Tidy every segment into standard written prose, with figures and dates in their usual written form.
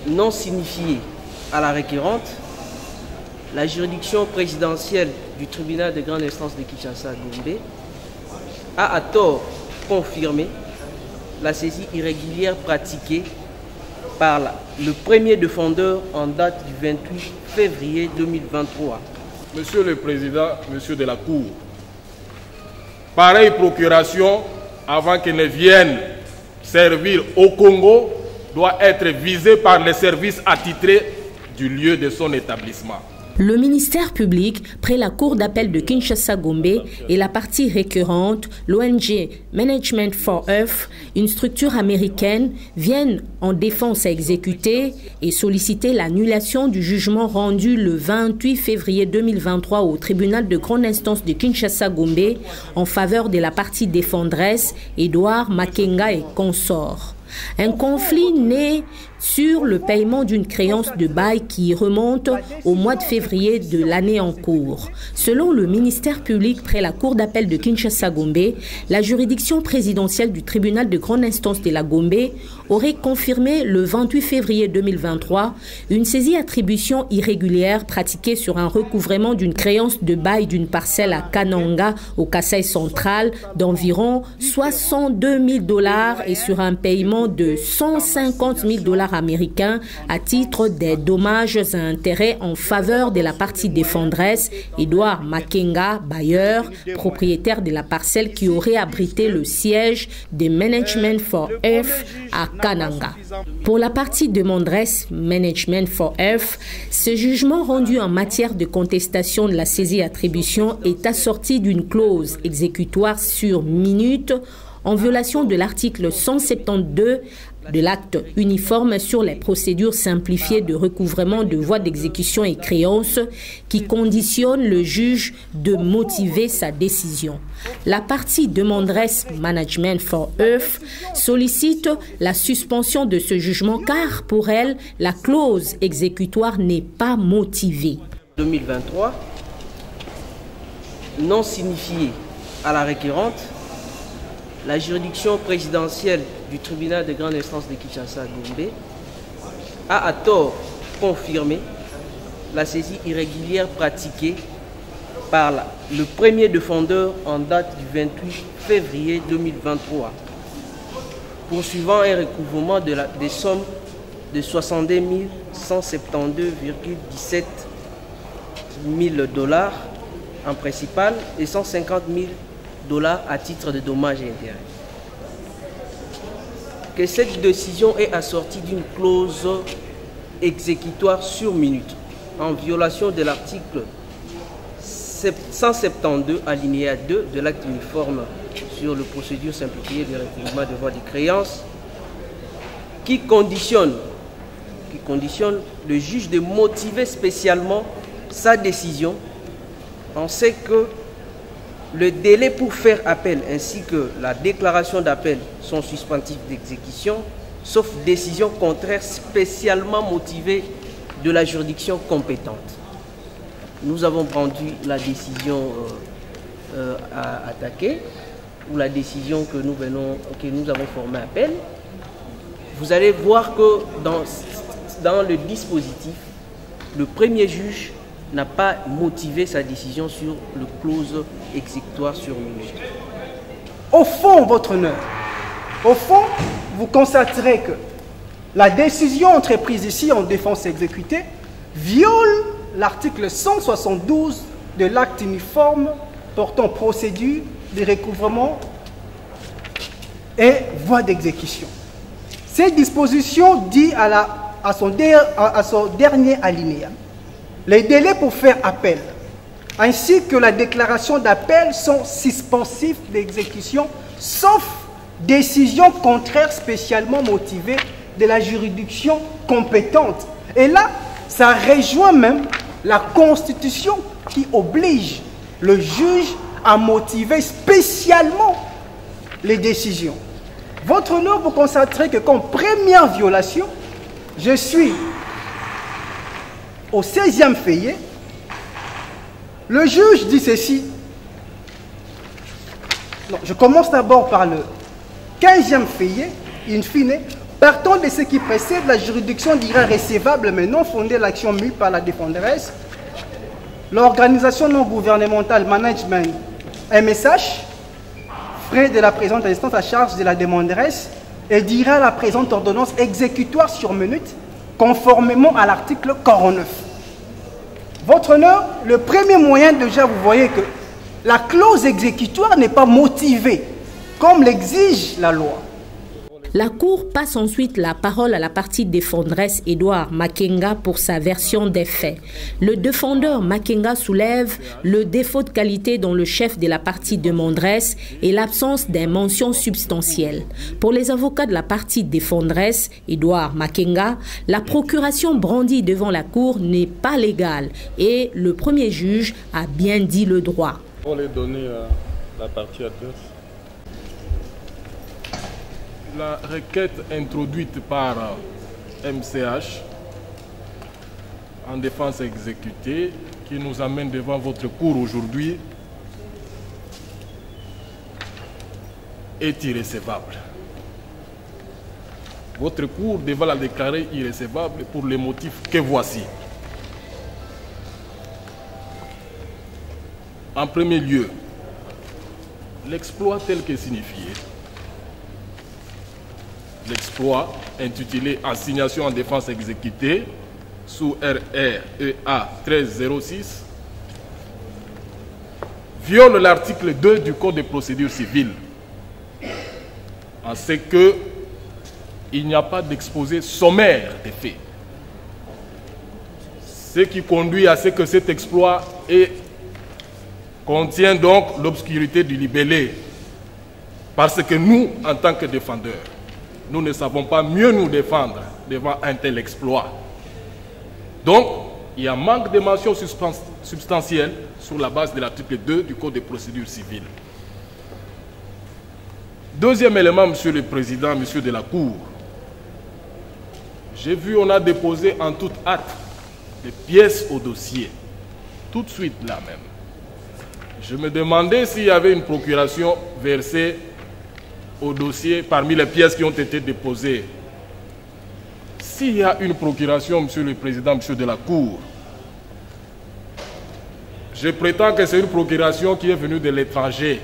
non signifié à la requérante, la juridiction présidentielle du tribunal de grande instance de Kinshasa-Gombe a à tort confirmé la saisie irrégulière pratiquée par le premier défendeur en date du 28 février 2023. Monsieur le Président, Monsieur de la Cour, pareille procuration, avant qu'elle ne vienne servir au Congo, doit être visée par les services attitrés du lieu de son établissement. Le ministère public, près la Cour d'appel de Kinshasa-Gombe et la partie récurrente, l'ONG Management for Earth, une structure américaine, viennent en défense à exécuter et solliciter l'annulation du jugement rendu le 28 février 2023 au tribunal de grande instance de Kinshasa-Gombe en faveur de la partie défendresse Edouard Makenga et consorts. Un conflit né sur le paiement d'une créance de bail qui remonte au mois de février de l'année en cours. Selon le ministère public près la Cour d'appel de Kinshasa-Gombe, la juridiction présidentielle du tribunal de grande instance de la Gombe aurait confirmé le 28 février 2023 une saisie-attribution irrégulière pratiquée sur un recouvrement d'une créance de bail d'une parcelle à Kananga au Kasaï central d'environ 62 000 $ et sur un paiement de 150 000 $ américains à titre des dommages et intérêts en faveur de la partie défendresse Edouard Makenga, bailleur, propriétaire de la parcelle qui aurait abrité le siège de Management for Earth à Kananga. Pour la partie demanderesse Management for Earth, ce jugement rendu en matière de contestation de la saisie-attribution est assorti d'une clause exécutoire sur minute en violation de l'article 172 de l'acte uniforme sur les procédures simplifiées de recouvrement de voies d'exécution et créances qui conditionne le juge de motiver sa décision. La partie demanderesse Management for Earth sollicite la suspension de ce jugement car pour elle, la clause exécutoire n'est pas motivée. 2023, non signifié à la requérante, la juridiction présidentielle du tribunal de grande instance de Kinshasa-Gombe a à tort confirmé la saisie irrégulière pratiquée par le premier défendeur en date du 28 février 2023, poursuivant un recouvrement des sommes de 62 172,17 000 $ en principal et 150 000 $ à titre de dommages et intérêts. Que cette décision est assortie d'une clause exécutoire sur minute en violation de l'article 172 alinéa 2 de l'acte uniforme sur les procédures simplifiées de recouvrement de voies de créances qui conditionne le juge de motiver spécialement sa décision. On sait que le délai pour faire appel ainsi que la déclaration d'appel sont suspensifs d'exécution, sauf décision contraire spécialement motivée de la juridiction compétente. Nous avons rendu la décision à attaquer, ou la décision que nous avons formé appel. Vous allez voir que dans le dispositif, le premier juge n'a pas motivé sa décision sur le clause exécutoire sur minute. Au fond, votre honneur, au fond, vous constaterez que la décision entreprise ici en défense exécutée viole l'article 172 de l'acte uniforme portant procédure de recouvrement et voie d'exécution. Cette disposition dit à son dernier alinéa: les délais pour faire appel ainsi que la déclaration d'appel sont suspensifs d'exécution sauf décision contraire spécialement motivée de la juridiction compétente. Et là, ça rejoint même la Constitution qui oblige le juge à motiver spécialement les décisions. Votre honneur, vous constaterez que comme première violation, je suis au 16e feuillet, le juge dit ceci. Non, je commence d'abord par le 15e feuillet, in fine, Partant de ce qui précède, la juridiction dira recevable mais non fondée l'action mue par la défenderesse. L'organisation non gouvernementale Management MSH ferait de la présente instance à charge de la demanderesse et dira la présente ordonnance exécutoire sur minute conformément à l'article 49. Votre honneur, le premier moyen, déjà vous voyez que la clause exécutoire n'est pas motivée comme l'exige la loi. La Cour passe ensuite la parole à la partie défenderesse Edouard Makenga pour sa version des faits. Le défendeur Makenga soulève le défaut de qualité dans le chef de la partie demanderesse et l'absence des mentions substantielles. Pour les avocats de la partie défenderesse Edouard Makenga, la procuration brandie devant la Cour n'est pas légale et le premier juge a bien dit le droit. Pour les donner à la partie adverse. La requête introduite par MCH en défense exécutée qui nous amène devant votre cour aujourd'hui est irrécevable. Votre cour devra la déclarer irrécevable pour les motifs que voici. En premier lieu, l'exploit tel que signifié. L'exploit intitulé Assignation en défense exécutée sous RREA 1306 viole l'article 2 du Code de procédure civile en ce que il n'y a pas d'exposé sommaire des faits. Ce qui conduit à ce que cet exploit contient donc l'obscurité du libellé parce que nous, en tant que défendeurs, nous ne savons pas mieux nous défendre devant un tel exploit. Donc, il y a manque de mentions substantielles sur la base de l'article 2 du Code de procédure civile. Deuxième élément, Monsieur le Président, Monsieur de la Cour. J'ai vu, on a déposé en toute hâte des pièces au dossier. Tout de suite là même. Je me demandais s'il y avait une procuration versée au dossier parmi les pièces qui ont été déposées. S'il y a une procuration, Monsieur le Président, Monsieur de la Cour, je prétends que c'est une procuration qui est venue de l'étranger,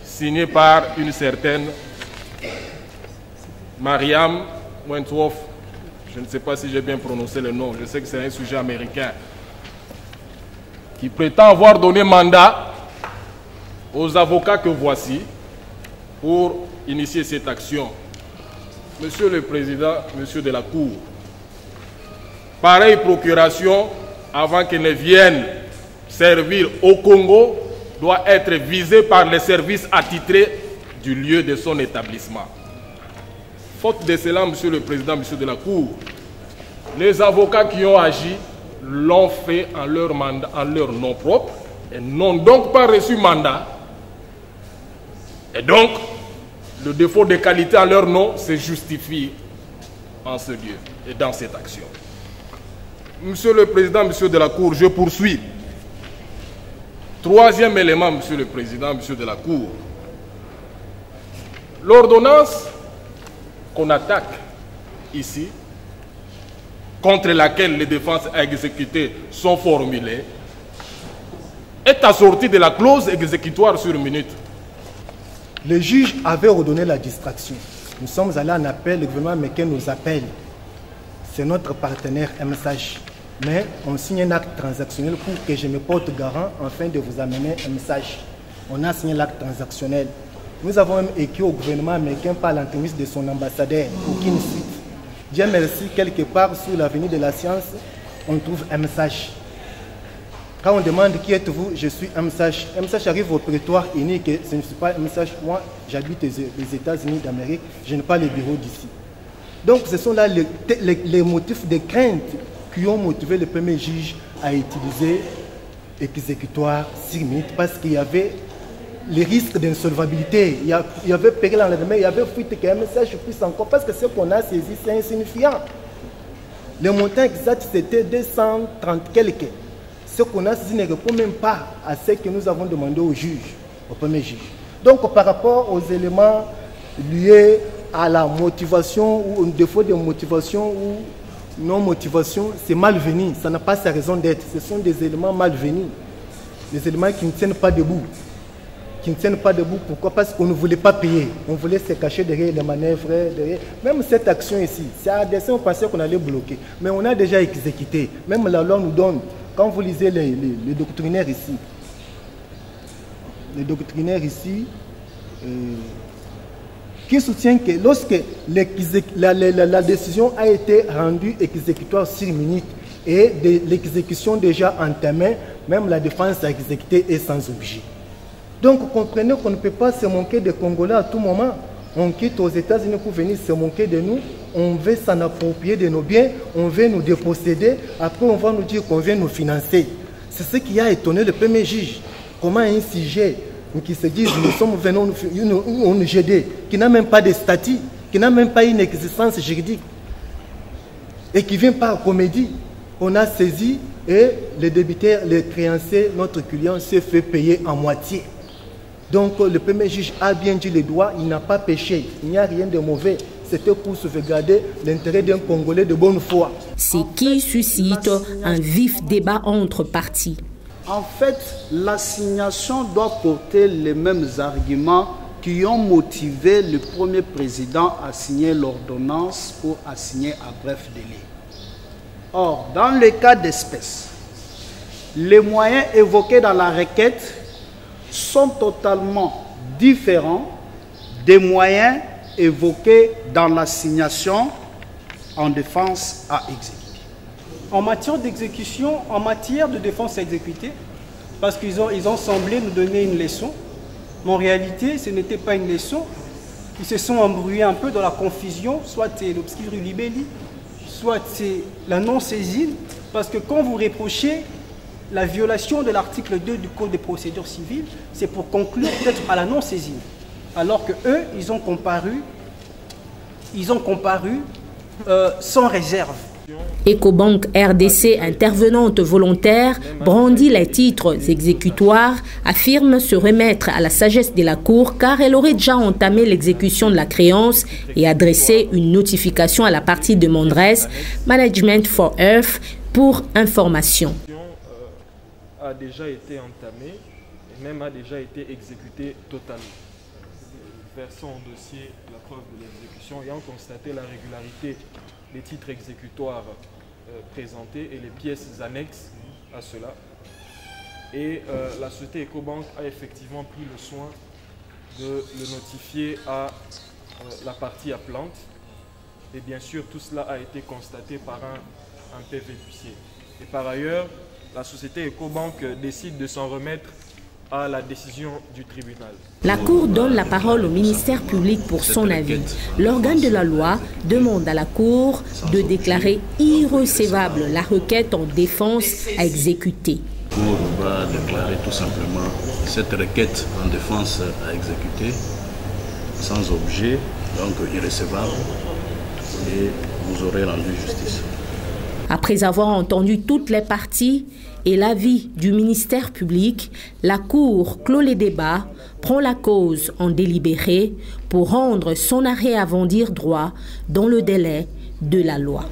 signée par une certaine Mariam Wentworth. Je ne sais pas si j'ai bien prononcé le nom, je sais que c'est un sujet américain, qui prétend avoir donné mandat aux avocats que voici pour initier cette action. Monsieur le Président, Monsieur de la Cour, pareille procuration, avant qu'elle ne vienne servir au Congo, doit être visée par les services attitrés du lieu de son établissement. Faute de cela, Monsieur le Président, Monsieur de la Cour, les avocats qui ont agi l'ont fait en leur nom propre et n'ont donc pas reçu mandat. Et donc, le défaut de qualité en leur nom se justifie en ce lieu et dans cette action. Monsieur le Président, Monsieur de la Cour, je poursuis. Troisième élément, Monsieur le Président, Monsieur de la Cour. L'ordonnance qu'on attaque ici, contre laquelle les défenses exécutées sont formulées, est assortie de la clause exécutoire sur minute. Le juge avait ordonné la distraction. Nous sommes allés en appel, le gouvernement américain nous appelle. C'est notre partenaire MSH. Mais on signe un acte transactionnel pour que je me porte garant afin de vous amener un message. On a signé l'acte transactionnel. Nous avons même écrit au gouvernement américain par l'entremise de son ambassadeur, aucune suite. Dieu merci, quelque part sur l'avenue de la science, on trouve MSH. Quand on demande qui êtes-vous, je suis MSH. MSH arrive au prétoire unique, ce ne suis pas MSH. Moi, j'habite les États-Unis d'Amérique, je n'ai pas le bureau d'ici. Donc, ce sont là les motifs de crainte qui ont motivé le premier juge à utiliser exécutoire sur minute parce qu'il y avait les risques d'insolvabilité, il y avait péril en lendemain, il y avait fuite que MSH puisse encore, parce que ce qu'on a saisi, c'est insignifiant. Le montant exact, c'était 230 quelques. Ce qu'on a saisi ne répond même pas à ce que nous avons demandé au juge, au premier juge. Donc, par rapport aux éléments liés à la motivation ou un défaut de motivation ou non-motivation, c'est malvenu. Ça n'a pas sa raison d'être. Ce sont des éléments malvenus. Des éléments qui ne tiennent pas debout. Qui ne tiennent pas debout. Pourquoi? Parce qu'on ne voulait pas payer. On voulait se cacher derrière les manœuvres. Derrière. Même cette action ici, c'est à dessein, on pensait qu'on allait bloquer. Mais on a déjà exécuté. Même la loi nous donne, quand vous lisez les doctrinaires ici, qui soutient que lorsque la décision a été rendue exécutoire sur minute et de l'exécution déjà entamée, même la défense a exécuté et sans objet. Donc comprenez qu'on ne peut pas se moquer des Congolais à tout moment. On quitte aux États-Unis pour venir se moquer de nous, on veut s'en approprier de nos biens, on veut nous déposséder, après on va nous dire qu'on vient nous financer. C'est ce qui a étonné le premier juge. Comment un sujet qui se dit nous sommes venus nous GD, qui n'a même pas de statut, qui n'a même pas une existence juridique, et qui vient par comédie, on a saisi et les débiteurs, les créanciers, notre client se fait payer en moitié. Donc le premier juge a bien dit les doigts, il n'a pas péché, il n'y a rien de mauvais. C'était pour sauvegarder l'intérêt d'un Congolais de bonne foi. Ce qui suscite un vif débat entre partis. En fait, l'assignation doit porter les mêmes arguments qui ont motivé le premier président à signer l'ordonnance pour assigner à bref délai. Or, dans le cas d'espèce, les moyens évoqués dans la requête sont totalement différents des moyens évoqués dans l'assignation en défense à exécuter. En matière d'exécution, en matière de défense à exécuter, parce qu'ils ont semblé nous donner une leçon, mais en réalité, ce n'était pas une leçon. Ils se sont embrouillés un peu dans la confusion, soit c'est l'obscur libelli, soit c'est la non-saisine, parce que quand vous reprochez la violation de l'article 2 du Code des procédures civiles, c'est pour conclure peut-être à la non-saisine. Alors que eux, ils ont comparu sans réserve. Ecobank RDC, intervenante volontaire, brandit les titres exécutoires, affirme se remettre à la sagesse de la Cour car elle aurait déjà entamé l'exécution de la créance et adressé une notification à la partie demanderesse Management for Earth pour information. A déjà été entamée et même a déjà été exécutée totalement. Versant au dossier la preuve de l'exécution ayant constaté la régularité des titres exécutoires présentés et les pièces annexes à cela. Et la société Ecobank a effectivement pris le soin de le notifier à la partie appelante. Et bien sûr, tout cela a été constaté par un PV d'huissier. Et par ailleurs, la société Ecobank décide de s'en remettre à la décision du tribunal. La Cour donne la parole au ministère public pour son avis. L'organe de la loi demande à la Cour de déclarer irrecevable la requête en défense à exécuter. La Cour va déclarer tout simplement cette requête en défense à exécuter sans objet, donc irrecevable, et vous aurez rendu justice. Après avoir entendu toutes les parties et l'avis du ministère public, la Cour clôt les débats, prend la cause en délibéré pour rendre son arrêt avant dire droit dans le délai de la loi.